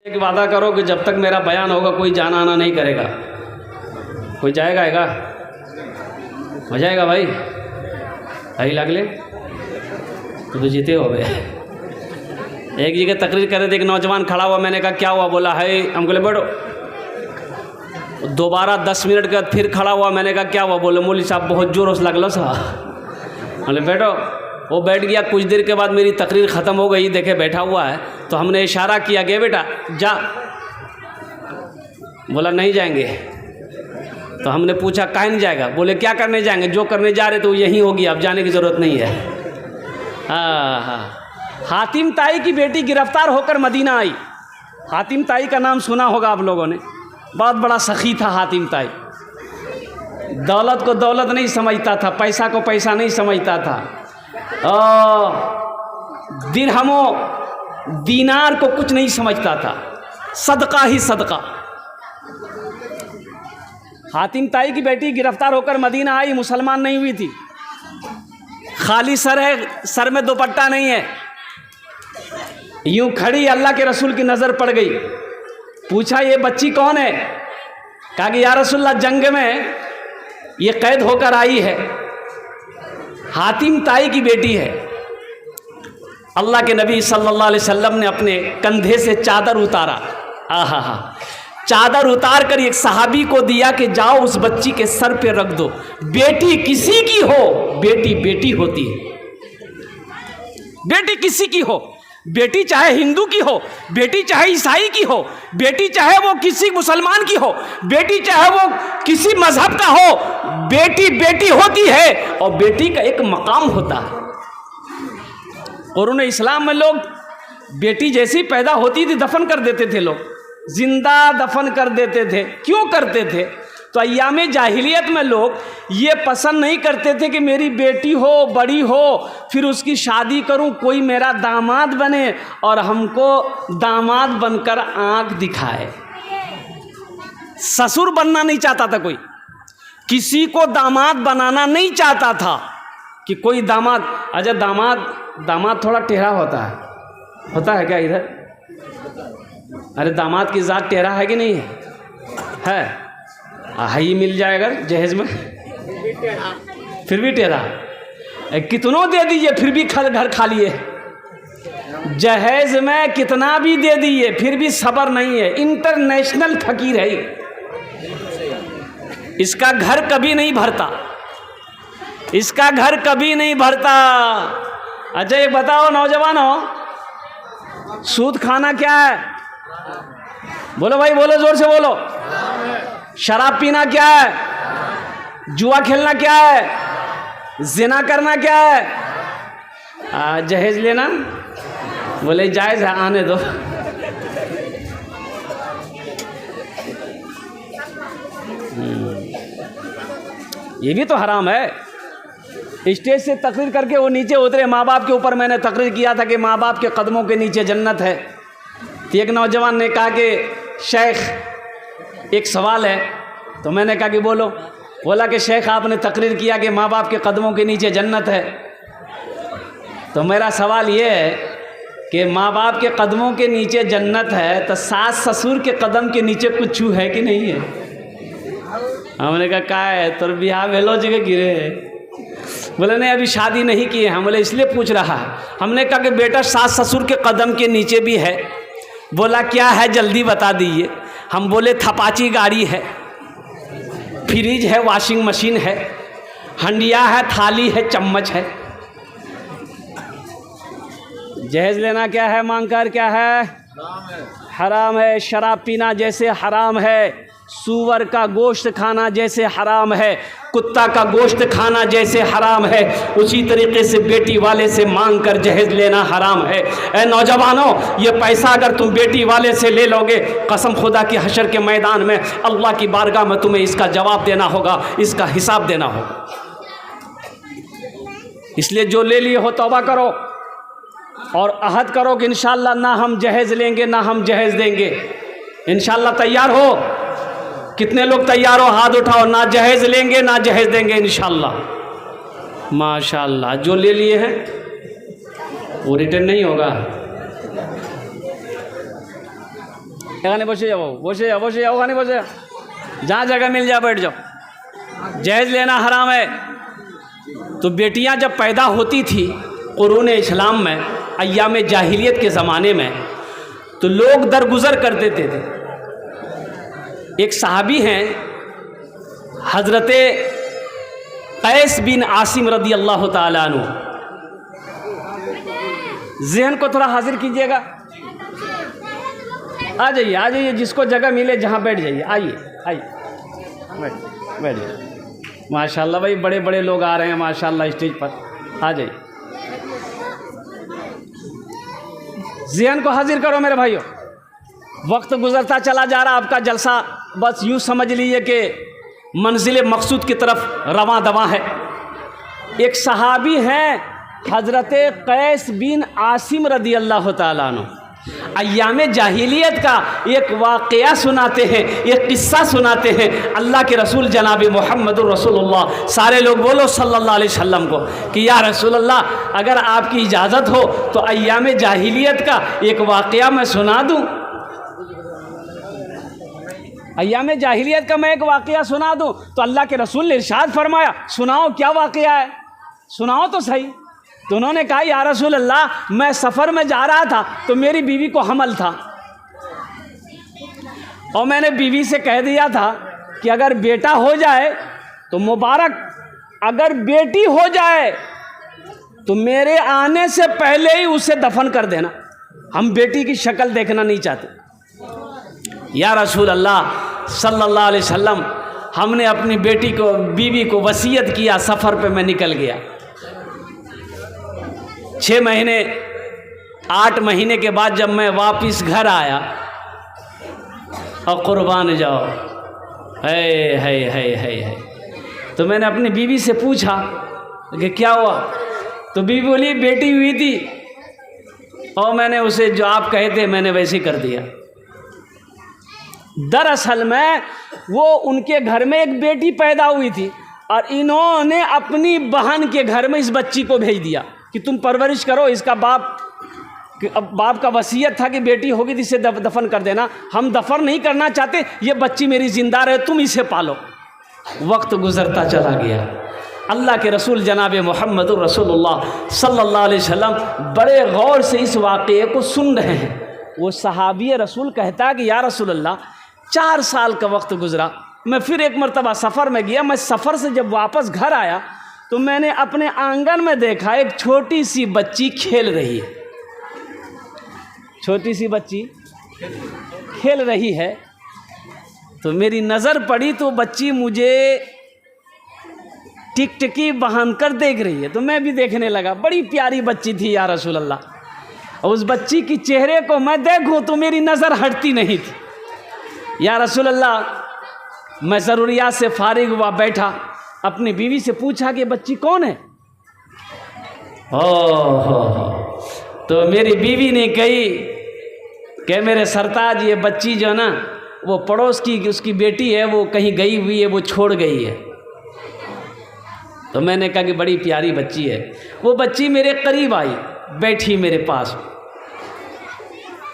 एक वादा करो कि जब तक मेरा बयान होगा कोई जाना आना नहीं करेगा। कोई जाएगा आएगा? हो जाएगा भाई, आई लागले तो जीते हो गए। एक जगह तकरीर कर रहे थे, एक नौजवान खड़ा हुआ, मैंने कहा क्या हुआ? बोला है, हम बोले बैठो। दोबारा 10 मिनट के बाद फिर खड़ा हुआ, मैंने कहा क्या हुआ? बोले मौलवी साहब बहुत जोर से लगलो सा। बोले बैठो। वो बैठ गया। कुछ देर के बाद मेरी तकरीर ख़त्म हो गई, देखे बैठा हुआ है, तो हमने इशारा किया गया बेटा जा। बोला नहीं जाएंगे। तो हमने पूछा काहे नहीं जाएगा? बोले क्या करने जाएंगे, जो करने जा रहे तो यहीं होगी, अब जाने की ज़रूरत नहीं है। हाँ, हातिम ताई की बेटी गिरफ्तार होकर मदीना आई। हातिम ताई का नाम सुना होगा आप लोगों ने, बहुत बड़ा सखी था हातिम ताई। दौलत को दौलत नहीं समझता था, पैसा को पैसा नहीं समझता था, दिरहमो दीनार को कुछ नहीं समझता था, सदका ही सदका। हातिम ताई की बेटी गिरफ्तार होकर मदीना आई, मुसलमान नहीं हुई थी, खाली सर है, सर में दुपट्टा नहीं है, यूं खड़ी। अल्लाह के रसूल की नज़र पड़ गई। पूछा ये बच्ची कौन है? कहा कि या रसूलल्लाह जंग में ये कैद होकर आई है, हातिम ताई की बेटी है। अल्लाह के नबी सल्लल्लाहु अलैहि वसल्लम ने अपने कंधे से चादर उतारा, आहा, चादर उतार कर एक सहाबी को दिया कि जाओ उस बच्ची के सर पे रख दो। बेटी किसी की हो, बेटी बेटी होती है। बेटी किसी की हो, बेटी चाहे हिंदू की हो, बेटी चाहे ईसाई की हो, बेटी चाहे वो किसी मुसलमान की हो, बेटी चाहे वो किसी मजहब का हो, बेटी बेटी होती है और बेटी का एक मकाम होता है। कुरान इस्लाम में लोग बेटी जैसी पैदा होती थी दफन कर देते थे, लोग जिंदा दफन कर देते थे। क्यों करते थे? तो अय्याम जाहिलियत में लोग ये पसंद नहीं करते थे कि मेरी बेटी हो, बड़ी हो, फिर उसकी शादी करूं, कोई मेरा दामाद बने और हमको दामाद बनकर आंख दिखाए। ससुर बनना नहीं चाहता था कोई, किसी को दामाद बनाना नहीं चाहता था कि कोई दामाद। अच्छा दामाद थोड़ा टेढ़ा होता है क्या इधर? अरे दामाद की जात टेढ़ा है कि नहीं है? हाई मिल जाएगा जहेज में, फिर भी टेढ़ा। कितनों दे दीजिए फिर भी घर खा लिए। जहेज में कितना भी दे दीजिए फिर भी सब्र नहीं है। इंटरनेशनल फकीर है, इसका घर कभी नहीं भरता, इसका घर कभी नहीं भरता। अच्छा ये बताओ नौजवानों, सूद खाना क्या है? बोलो भाई, बोलो जोर से बोलो। शराब पीना क्या है? जुआ खेलना क्या है? जिना करना क्या है? जहेज लेना? बोले जायज है, आने दो। ये भी तो हराम है। स्टेज से तकरीर करके वो नीचे उतरे, माँ बाप के ऊपर मैंने तकरीर किया था कि माँ बाप के कदमों के नीचे जन्नत है। तो एक नौजवान ने कहा कि शेख एक सवाल है। तो मैंने कहा कि बोलो। बोला कि शेख आपने तकरीर किया कि माँ बाप के कदमों के नीचे जन्नत है, तो मेरा सवाल ये है कि माँ बाप के कदमों के नीचे जन्नत है, तो सास ससुर के कदम के नीचे कुछ है कि नहीं है? हमने कहा क्या है, तो बिहार भेलो जगह गिरे। बोले नहीं अभी शादी नहीं की है। हम बोले इसलिए पूछ रहा है। हमने कहा कि बेटा सास ससुर के कदम के नीचे भी है। बोला क्या है जल्दी बता दीजिए। हम बोले थपाची गाड़ी है, फ्रिज है, वॉशिंग मशीन है, हंडिया है, थाली है, चम्मच है। जहेज लेना क्या है? मांगकर क्या है? हराम है। शराब पीना जैसे हराम है, सूअर का गोश्त खाना जैसे हराम है, कुत्ता का गोश्त खाना जैसे हराम है, उसी तरीके से बेटी वाले से मांग कर जहेज लेना हराम है। ए नौजवानों, ये पैसा अगर तुम बेटी वाले से ले लोगे, कसम खुदा की हशर के मैदान में अल्लाह की बारगाह में तुम्हें इसका जवाब देना होगा, इसका हिसाब देना होगा। इसलिए जो ले लिए हो तौबा करो और अहद करो कि इंशाअल्लाह ना हम जहेज लेंगे ना हम जहेज देंगे। इंशाअल्लाह तैयार हो? कितने लोग तैयार हो? हाथ उठाओ। ना जहेज लेंगे ना जहेज देंगे इंशाअल्लाह। माशाअल्लाह। जो ले लिए हैं वो रिटर्न नहीं होगा। এখানে বসে যাও, ওখানে বসে যাও, जहाँ जगह मिल जाए बैठ जाओ। जहेज लेना हराम है। तो बेटियां जब पैदा होती थी कुरून इस्लाम में, अय्याम जाहिलियत के ज़माने में, तो लोग दरगुजर कर देते थे। एक सहाबी हैं हज़रत कैस बिन आसिम रदी अल्लाह ताला अन्हु, ज़हन को थोड़ा हाजिर कीजिएगा। आ जाइए, जिसको जगह मिले जहाँ बैठ जाइए, आइए बैठ जाइए। माशाल्लाह भाई, बड़े बड़े लोग आ रहे हैं माशाल्लाह स्टेज पर, आ जाइए। ज़हन को हाजिर करो मेरे भाइयों, वक्त गुज़रता चला जा रहा, आपका जलसा बस यूँ समझ लीजिए कि मंजिल मकसूद की तरफ रवां दवां है। एक सहाबी हैं हज़रत कैस बिन आसिम रदी अल्लाह ताला अन्हु, अय्याम जाहिलियत का एक वाक़या सुनाते हैं, एक किस्सा सुनाते हैं अल्लाह के रसूल जनाब मोहम्मद रसूलुल्लाह। सारे लोग बोलो सल्लल्लाहु अलैहि वसल्लम को कि या रसूलल्लाह, अगर आपकी इजाज़त हो तो अय्याम जाहिलियत का एक वाक़या मैं सुना दूँ। अय्याम जाहिलियत का मैं एक वाक़या सुना दूँ। तो अल्लाह के रसूल ने इरशाद फरमाया, सुनाओ क्या वाक़या है, सुनाओ तो सही। तो उन्होंने कहा, या रसूल अल्लाह, मैं सफ़र में जा रहा था तो मेरी बीवी को हमल था, और मैंने बीवी से कह दिया था कि अगर बेटा हो जाए तो मुबारक, अगर बेटी हो जाए तो मेरे आने से पहले ही उसे दफन कर देना, हम बेटी की शक्ल देखना नहीं चाहते। या रसूल अल्लाह सल्लल्लाहु अलैहि वसल्लम, हमने अपनी बेटी को, बीवी को वसीयत किया, सफ़र पे मैं निकल गया। 6 महीने 8 महीने के बाद जब मैं वापस घर आया, और कुर्बान जाओ, है तो मैंने अपनी बीवी से पूछा कि क्या हुआ। तो बीवी बोली, बेटी हुई थी और मैंने उसे जो आप कहे थे मैंने वैसे कर दिया। दरअसल में वो उनके घर में एक बेटी पैदा हुई थी, और इन्होंने अपनी बहन के घर में इस बच्ची को भेज दिया कि तुम परवरिश करो, इसका बाप का वसीयत था कि बेटी होगी तो इसे दफन कर देना, हम दफन नहीं करना चाहते, ये बच्ची मेरी जिंदा रहे, तुम इसे पालो। वक्त गुजरता चला गया। अल्लाह के रसूल जनाब मोहम्मद रसूलुल्लाह सल्लल्लाहु अलैहि वसल्लम बड़े गौर से इस वाक़े को सुन रहे हैं। वो सहाबी रसूल कहता कि या रसूल अल्लाह, 4 साल का वक्त गुजरा, मैं फिर एक मरतबा सफ़र में गया। मैं सफ़र से जब वापस घर आया तो मैंने अपने आंगन में देखा एक छोटी सी बच्ची खेल रही है, छोटी सी बच्ची खेल रही है। तो मेरी नज़र पड़ी तो बच्ची मुझे टिकटिकी बांधकर देख रही है, तो मैं भी देखने लगा। बड़ी प्यारी बच्ची थी या रसूल अल्लाह, और उस बच्ची की चेहरे को मैं देखूं तो मेरी नज़र हटती नहीं थी। या रसूल अल्लाह, मैं ज़रूरियात से फारिग हुआ, बैठा, अपनी बीवी से पूछा कि बच्ची कौन है। तो मेरी बीवी ने कही कि मेरे सरताज, ये बच्ची जो ना वो पड़ोस की उसकी बेटी है, वो कहीं गई हुई है, वो छोड़ गई है। तो मैंने कहा कि बड़ी प्यारी बच्ची है। वो बच्ची मेरे करीब आई, बैठी मेरे पास।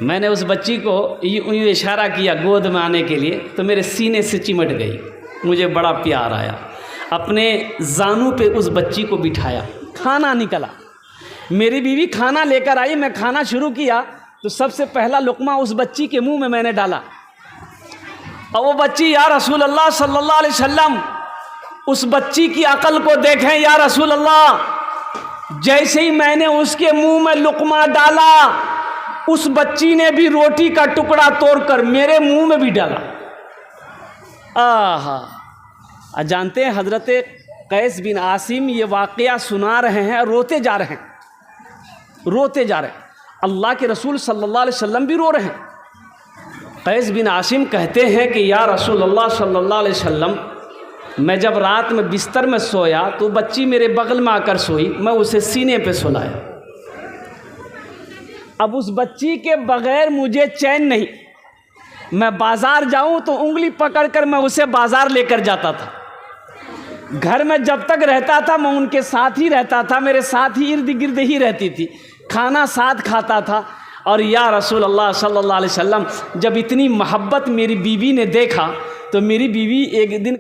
मैंने उस बच्ची को यूँ इशारा किया गोद में आने के लिए, तो मेरे सीने से चिमट गई, मुझे बड़ा प्यार आया। अपने जानू पे उस बच्ची को बिठाया, खाना निकला, मेरी बीवी खाना लेकर आई, मैं खाना शुरू किया तो सबसे पहला लुक़मा उस बच्ची के मुंह में मैंने डाला। और वो बच्ची, या रसूल अल्लाह सल्लल्लाहु अलैहि वसल्लम, उस बच्ची की अकल को देखें या रसूल अल्लाह, जैसे ही मैंने उसके मुंह में लुक़मा डाला, उस बच्ची ने भी रोटी का टुकड़ा तोड़कर मेरे मुंह में भी डाला। आहा, जानते हैं हज़रत कैस बिन आसिम ये वाक़या सुना रहे हैं, रोते जा रहे हैं, रोते जा रहे हैं। अल्लाह के रसूल सल्लल्लाहु अलैहि वसल्लम भी रो रहे हैं। कैस बिन आसिम कहते हैं कि या रसूल अल्लाह सल्लल्लाहु अलैहि वसल्लम, मैं जब रात में बिस्तर में सोया तो बच्ची मेरे बगल में आकर सोई, मैं उसे सीने पे सुलाया। अब उस बच्ची के बग़ैर मुझे चैन नहीं, मैं बाज़ार जाऊं तो उंगली पकड़कर मैं उसे बाज़ार लेकर जाता था। घर में जब तक रहता था मैं उनके साथ ही रहता था, मेरे साथ ही इर्द गिर्द ही रहती थी, खाना साथ खाता था। और या रसूल अल्लाह सल्लल्लाहु अलैहि वसल्लम, जब इतनी मोहब्बत मेरी बीवी ने देखा तो मेरी बीवी एक दिन